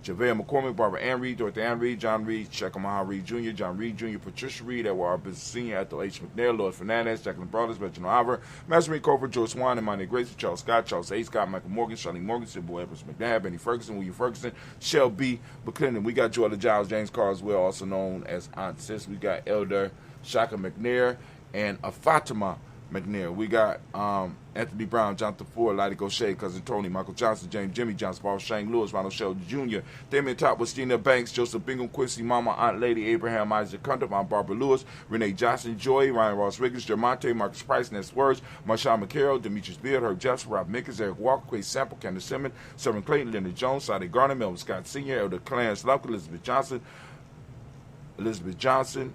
JaVale McCormick, Barbara Ann Reed, Dorothy Ann Reed, John Reed, Shekamaha Reed Jr., John Reed Jr., Patricia Reed, Edward R. Business Sr., Ethel H. McNair, Lloyd Fernandez, Jacqueline Brothers, Reginald Ivor, Master Cover, George Swan, Imani Gracie, Charles Scott, Charles A. Scott, Michael Morgan, Charlie Morgan, Sidboy Evers McNabb, Benny Ferguson, William Ferguson, Shell B. McClendon. We got Joella Giles, James Carswell, also known as Aunt Sis. We got Elder Shaka McNair and Fatima McNair. We got Anthony Brown, Jonathan Ford, Lottie Gaucher, Cousin Tony, Michael Johnson, James Jimmy Johnson, Paul Shane Lewis, Ronald Sheldon Jr., Damian Top, Stina Banks, Joseph Bingham, Quincy Mama, Aunt Lady, Abraham Isaac Cundiff, Aunt Barbara Lewis, Renee Johnson, Joy, Ryan Ross Riggins, Jermonte, Marcus Price, Ness Words, Marshawn McCarroll, Demetrius Beard, Herb Jefferson, Rob Mickens, Eric Walker, Quay Sample, Candace Simmons, Severn Clayton, Leonard Jones, Sade Garner, Melvin Scott Sr., Elder Clarence Lump, Elizabeth Johnson,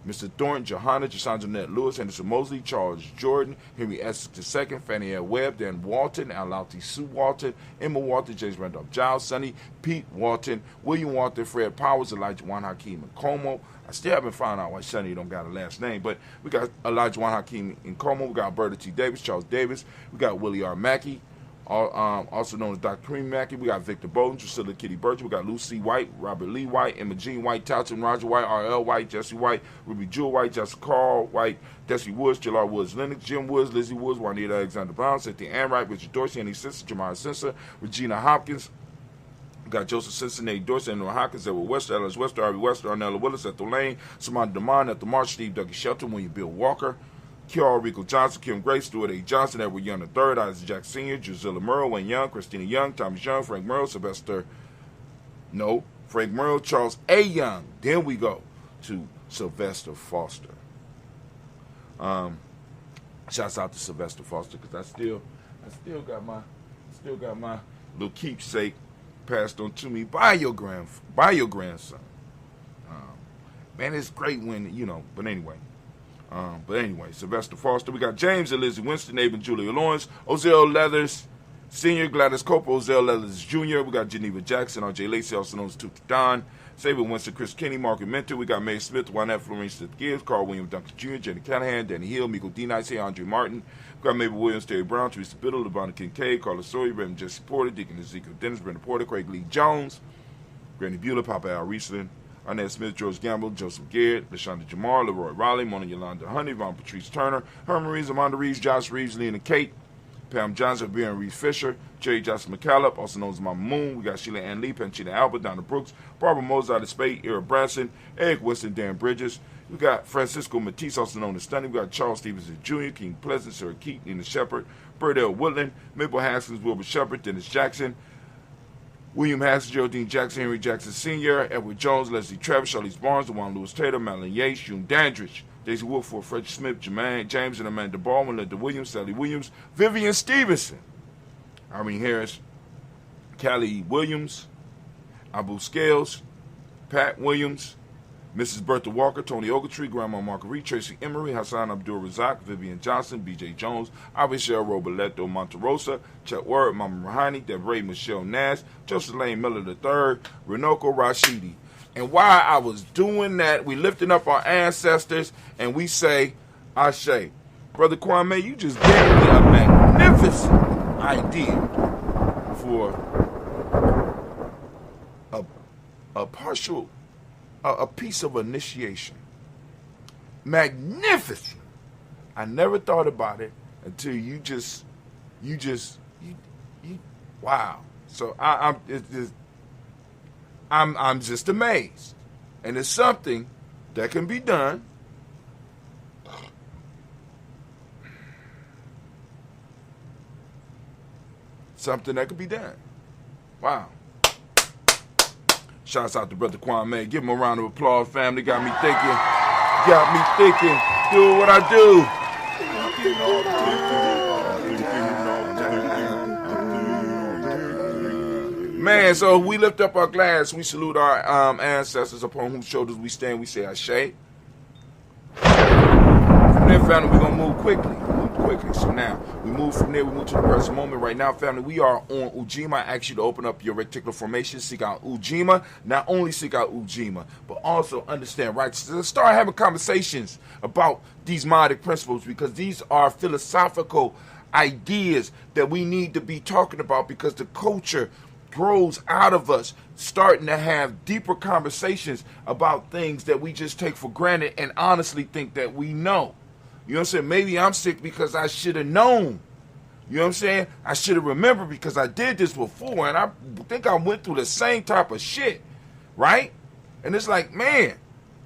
Mr. Thornton, Johanna, Jasandra Nett Lewis, Henderson Mosley, Charles Jordan, Henry Essex II, Fannie Ann Webb, Dan Walton, Alauti Sue Walton, Emma Walton, James Randolph Giles, Sonny, Pete Walton, William Walton, Fred Powers, Elijah Juan Hakeem, and Como. I still haven't found out why Sonny don't got a last name, but we got Elijah Juan Hakeem in Como. We got Alberta T. Davis, Charles Davis. We got Willie R. Mackey, also known as Dr. Cream Mackey. We got Victor Bowden, Drusilla Kitty Burch. We got Lucy White, Robert Lee White, Emma Jean White, Towson Roger White, R.L. White, Jesse White, Ruby Jewel White, Jessica Carl White, Desi Woods, Jalard Woods Lennox, Jim Woods, Lizzie Woods, Juanita Alexander Brown, Cynthia Anwright, Richard Dorsey, Annie Simpson, Jamara Simpson, Regina Hopkins. We got Joseph Simpson, Nate Dorsey, Andrew Hopkins, Edward Wester, Ellis Wester, Harvey Wester, Arnella Willis, Ethel Lane, Samantha DeMond, Ethel Marsh, Steve Dougie Shelton, William Bill Walker, Kiara Rico Johnson, Kim Grace, Stuart A. Johnson, Edward Young III, Isaac Jack Sr., Drusilla Murrow, Wayne Young, Christina Young, Thomas Young, Frank Murrow, Frank Murrow, Charles A. Young. Then we go to Sylvester Foster. Shouts out to Sylvester Foster because I still got my little keepsake passed on to me by your grandson. Man, it's great when But anyway, Sylvester Foster. We got James and Lizzie Winston, Abe and Julia Lawrence, Ozell Leathers Sr., Gladys Copa, Ozell Leathers Jr. We got Geneva Jackson, R.J. Lacey, also known as Tuki Don, Saban Winston, Chris Kinney, Margaret Mentor. We got Mae Smith, Juanette Florence Smith Gibbs, Carl William Duncan Jr., Jenny Callahan, Danny Hill, Miko D. Nice, Andre Martin. We got Mabel Williams, Terry Brown, Teresa Biddle, LeBron Kincaid, Carla Sawyer, Raymond Jesse Porter, Deacon Ezekiel Dennis, Brenda Porter, Craig Lee Jones, Granny Bueller, Papa Al Riesling, Arnett Smith, George Gamble, Joseph Garrett, LaShonda Jamar, Leroy Raleigh, Mona Yolanda Honey, Von Patrice Turner, Herman Reeves, Amanda Reeves, Josh Reeves, Lena Kate, Pam Johnson, Baron Reeves Fisher, Jerry Johnson McCallop, also known as Mama Moon. We got Sheila Ann Lee, Panchina Albert, Donna Brooks, Barbara Mozart of Spade, Era Branson, Eric Winston, Dan Bridges. We got Francisco Matisse, also known as Stunny. We got Charles Stevenson Jr., King Pleasant, Sarah Keaton, Nina Shepard, Burdell Woodland, Mabel Haskins, Wilbur Shepard, Dennis Jackson, William Haskins, Geraldine Jackson, Henry Jackson Sr., Edward Jones, Leslie Travis, Charlize Barnes, DeJuan Lewis Taylor, Madeline Yates, June Dandridge, Daisy Woodford, Fred Smith, Jermaine James and Amanda Baldwin, Linda Williams, Sally Williams, Vivian Stevenson, Irene Harris, Callie Williams, Abu Scales, Pat Williams, Mrs. Bertha Walker, Tony Ogletree, Grandma Marguerite, Tracy Emery, Hassan Abdul Razak, Vivian Johnson, B.J. Jones, Avishel Roboleto Monterosa, Chet Word, Mama Rahani, Debray Michelle Nash, Joseph Lane Miller III, Renoko Rashidi. And while I was doing that, we lifting up our ancestors and we say, Ashe. Brother Kwame, you just gave me a magnificent idea for a piece of initiation. Magnificent. I never thought about it until you wow. So I'm just amazed. And it's something that can be done. Something that could be done. Wow. Shouts out to Brother Kwame. Give him a round of applause, family. Got me thinking. Do what I do. Man, so we lift up our glass. We salute our ancestors upon whose shoulders we stand. We say Ashe. From there, family, we're going to move quickly. So now, we move from there, we move to the present moment. Right now, family, we are on Ujima. I ask you to open up your reticular formation, seek out Ujima. Not only seek out Ujima, but also understand, right? So start having conversations about these Modic principles because these are philosophical ideas that we need to be talking about because the culture grows out of us starting to have deeper conversations about things that we just take for granted and honestly think that we know. You know what I'm saying? Maybe I'm sick because I should have known. You know what I'm saying? I should have remembered because I did this before and I think I went through the same type of shit, right? And it's like, man,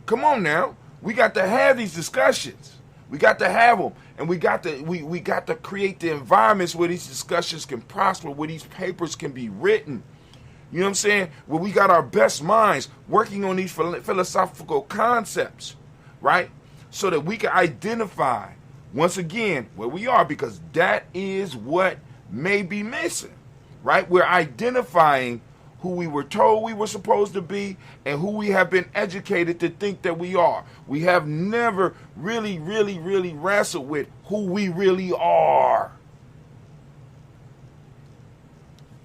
come on now. We got to have these discussions. We got to have them, and we got to create the environments where these discussions can prosper, where these papers can be written. You know what I'm saying? Where we got our best minds working on these philosophical concepts, right? So that we can identify, once again, where we are, because that is what may be missing, right? We're identifying who we were told we were supposed to be and who we have been educated to think that we are. We have never really wrestled with who we really are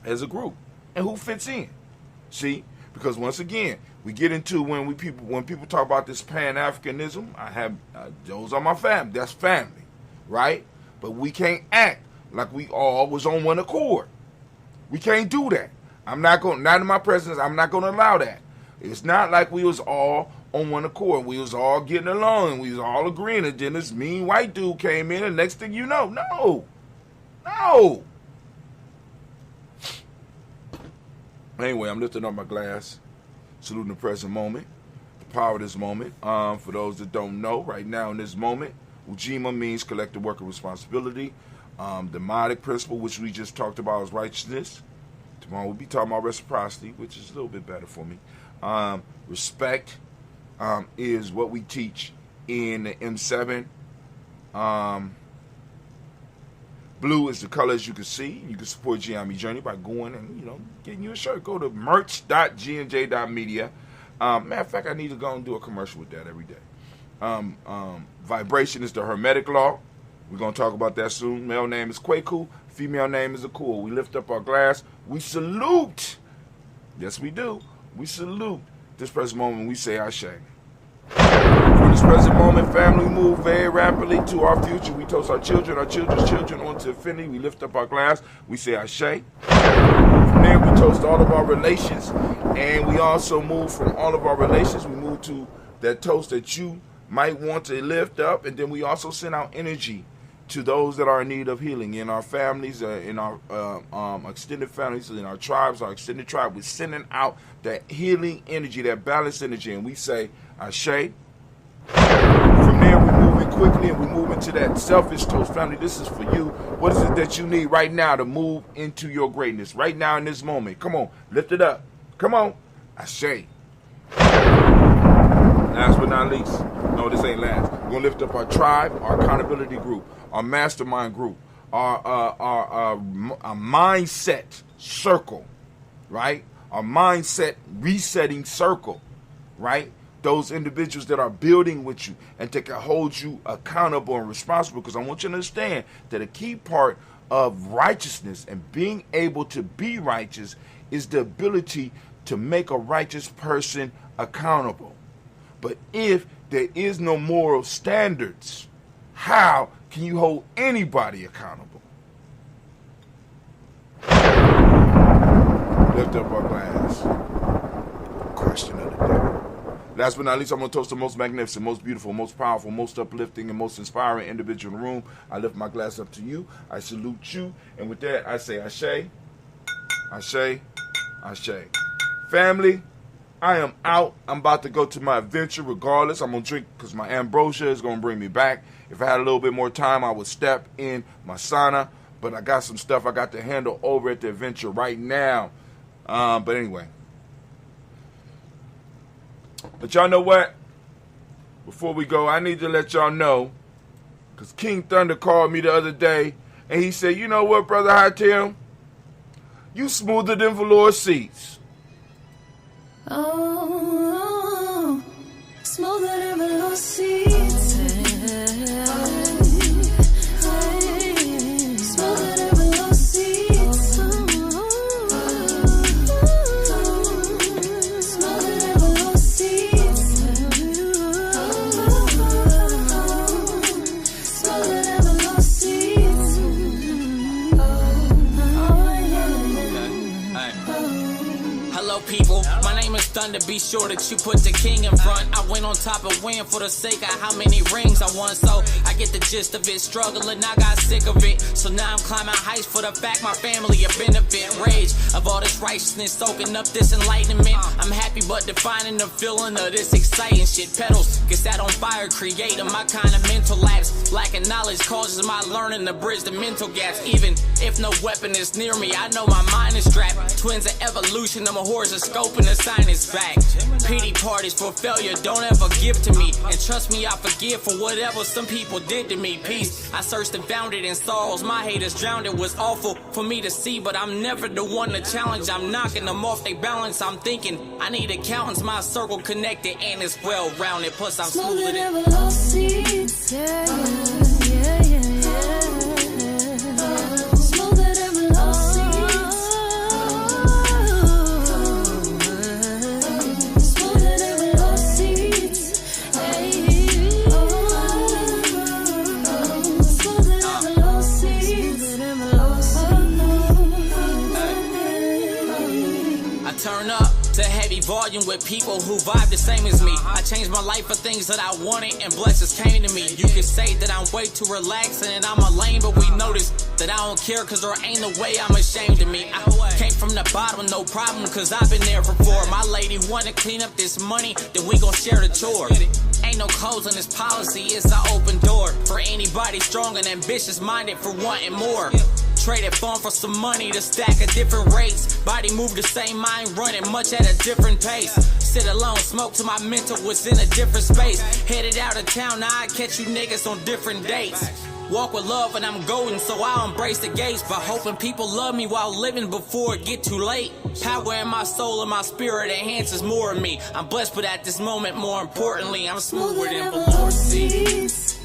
as a group and who fits in. See? Because once again, we get into when people talk about this Pan-Africanism, I have those are my family. That's family, right? But we can't act like we all was on one accord. We can't do that. Not in my presence, I'm not going to allow that. It's not like we was all on one accord. We was all getting along and we was all agreeing. And then this mean white dude came in and next thing you know, no. Anyway, I'm lifting up my glass, saluting the present moment, the power of this moment. For those that don't know, right now in this moment, Ujima means collective work and responsibility. The Modic principle, which we just talked about, is righteousness. Tomorrow we'll be talking about reciprocity, which is a little bit better for me. Respect is what we teach in the M7. Blue is the color, as you can see. You can support Giami Journey by going and, getting you a shirt. Go to merch.gnj.media. Matter of fact, I need to go and do a commercial with that every day. Vibration is the Hermetic law. We're going to talk about that soon. Male name is Kwaku. Female name is Akua. We lift up our glass. We salute. Yes, we do. We salute this present moment. We say Ashe. From this present moment, family move very rapidly to our future. We toast our children's children onto infinity. We lift up our glass. We say Ashe. From there, we toast all of our relations. And we also move from all of our relations. We move to that toast that you might want to lift up. And then we also send out energy to those that are in need of healing in our families, in our extended families, in our tribes, our extended tribe. We're sending out that healing energy, that balanced energy, and we say, Ashe. From there, we're moving quickly, and we move into that selfish toast. Family, this is for you. What is it that you need right now to move into your greatness? Right now in this moment. Come on, lift it up. Come on. Ashe. Last but not least, no, this ain't last. We're going to lift up our tribe, our accountability group, our mastermind group, our mindset circle, right? Our mindset resetting circle, right? Those individuals that are building with you and that can hold you accountable and responsible. Because I want you to understand that a key part of righteousness and being able to be righteous is the ability to make a righteous person accountable. But if there is no moral standards, how can you hold anybody accountable? Lift up our glass. Question of the day. Last but not least, I'm going to toast the most magnificent, most beautiful, most powerful, most uplifting, and most inspiring individual in the room. I lift my glass up to you. I salute you. And with that, I say Ashe, Ashe, Ashe. Family, I am out. I'm about to go to my adventure regardless. I'm going to drink because my ambrosia is going to bring me back. If I had a little bit more time, I would step in my sauna. But I got some stuff I got to handle over at the adventure right now. But anyway. But y'all know what? Before we go, I need to let y'all know. Because King Thunder called me the other day. And he said, you know what, Brother Hatim? You smoother than velour seats. Oh, smoother than velour seats. Smoother than velour seats. Smoother than velour seats. Smoother than velour seats. Hello, people. My name is thunder, be sure that you put the king in front. I went on top and win for the sake of how many rings I won. So I get the gist of it, struggling, I got sick of it. So now I'm climbing heights for the fact my family a benefit. Rage of all this righteousness, soaking up this enlightenment. I'm happy but defining the feeling of this exciting shit. Pedals, get that on fire, creating my kind of mental lapse. Lacking knowledge causes my learning to bridge the mental gaps. Even if no weapon is near me, I know my mind is strapped. Twins of evolution, I'm a horoscope and the sign is back. Pity parties for failure, don't ever give to me. And trust me, I forgive for whatever some people did to me. Peace, I searched and found it in sorrows. My haters drowned, it was awful for me to see, but I'm never the one to challenge. I'm knocking them off they balance. I'm thinking I need accountants, my circle connected and it's well rounded. Plus I'm smoother than low seats. Yeah, yeah, yeah, yeah. Smoother than low seats. Smoother than low seats. Hey. Smoother than low seats. I turn up to heavy volume with people who vibe the same as me. I changed my life for things that I wanted and blessings came to me. You can say that I'm way too relaxing and I'm a lame, but we notice that I don't care cause there ain't no way I'm ashamed of me. I came from the bottom, no problem, cause I've been there before. My lady wanna clean up this money, then we gon' share the chore. Ain't no codes on this policy, it's an open door for anybody strong and ambitious minded for wanting more. Traded fun for some money to stack at different rates. Body move the same, mind running much at a different pace. Sit alone, smoke till my mental was in a different space. Headed out of town, now I catch you niggas on different dates. Walk with love and I'm golden, so I'll embrace the gates. By hoping people love me while living before it get too late. Power in my soul and my spirit enhances more of me. I'm blessed, but at this moment, more importantly, I'm smoother than velour seats.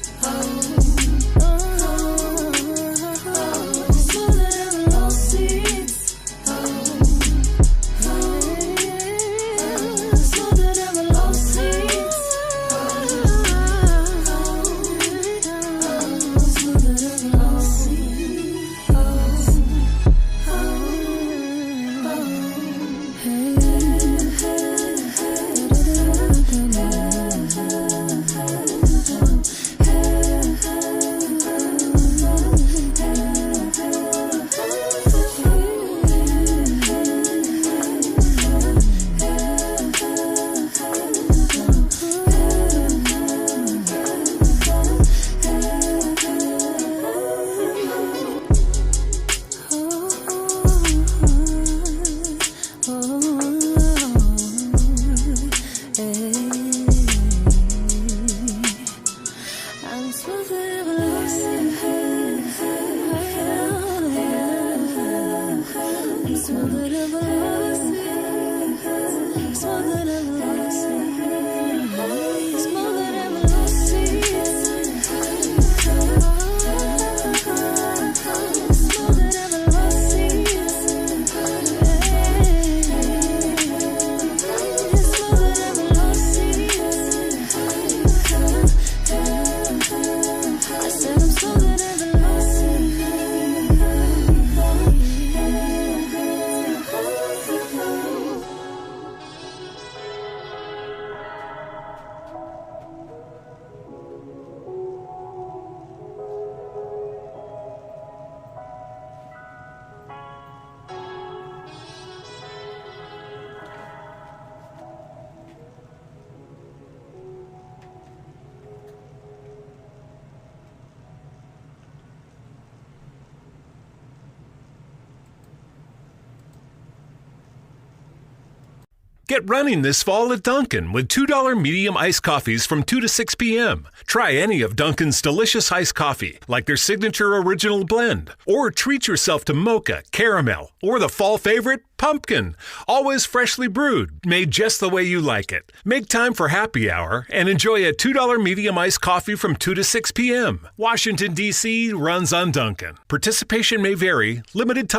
Get running this fall at Dunkin' with $2 medium iced coffees from 2 to 6 p.m. Try any of Dunkin's delicious iced coffee, like their signature original blend. Or treat yourself to mocha, caramel, or the fall favorite, pumpkin. Always freshly brewed, made just the way you like it. Make time for happy hour and enjoy a $2 medium iced coffee from 2 to 6 p.m. Washington, D.C. runs on Dunkin'. Participation may vary. Limited time